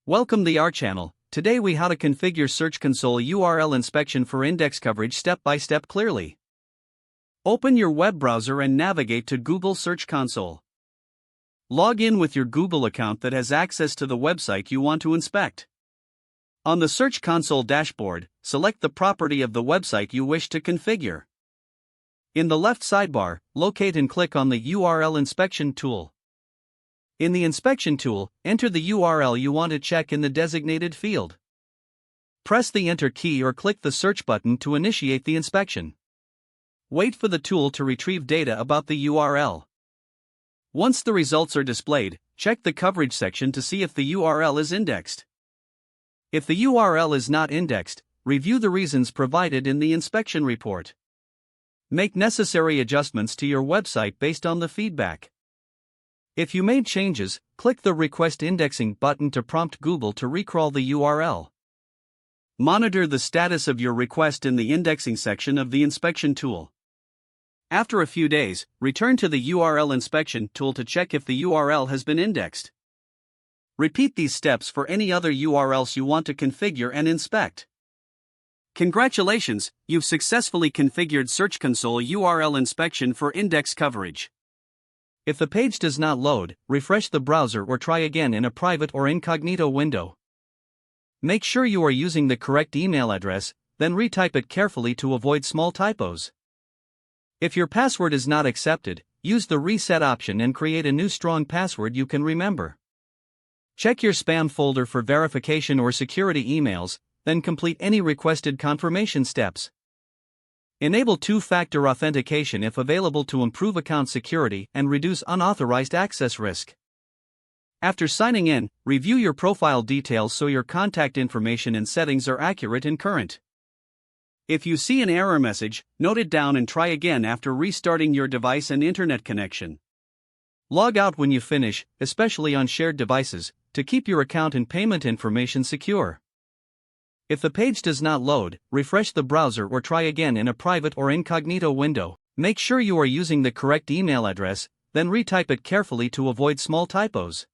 Welcome to our channel. Today we how to configure Search Console URL inspection for index coverage step by step clearly. Open your web browser and navigate to Google Search Console. Log in with your Google account that has access to the website you want to inspect. On the Search Console dashboard, select the property of the website you wish to configure. In the left sidebar, locate and click on the URL inspection tool. In the inspection tool, enter the URL you want to check in the designated field. Press the Enter key or click the search button to initiate the inspection. Wait for the tool to retrieve data about the URL. Once the results are displayed, check the coverage section to see if the URL is indexed. If the URL is not indexed, review the reasons provided in the inspection report. Make necessary adjustments to your website based on the feedback. If you made changes, click the Request Indexing button to prompt Google to recrawl the URL. Monitor the status of your request in the indexing section of the inspection tool. After a few days, return to the URL inspection tool to check if the URL has been indexed. Repeat these steps for any other URLs you want to configure and inspect. Congratulations, you've successfully configured Search Console URL inspection for index coverage. If the page does not load, refresh the browser or try again in a private or incognito window. Make sure you are using the correct email address, then retype it carefully to avoid small typos. If your password is not accepted, use the reset option and create a new strong password you can remember. Check your spam folder for verification or security emails, then complete any requested confirmation steps. Enable two-factor authentication if available to improve account security and reduce unauthorized access risk. After signing in, review your profile details so your contact information and settings are accurate and current. If you see an error message, note it down and try again after restarting your device and internet connection. Log out when you finish, especially on shared devices, to keep your account and payment information secure. If the page does not load, refresh the browser or try again in a private or incognito window. Make sure you are using the correct email address, then retype it carefully to avoid small typos.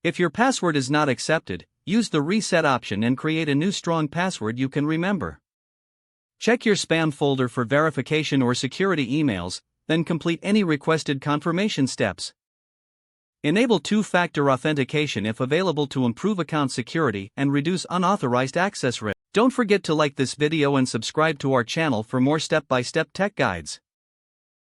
If your password is not accepted, use the reset option and create a new strong password you can remember. Check your spam folder for verification or security emails, then complete any requested confirmation steps. Enable two-factor authentication if available to improve account security and reduce unauthorized access risk. Don't forget to like this video and subscribe to our channel for more step-by-step tech guides.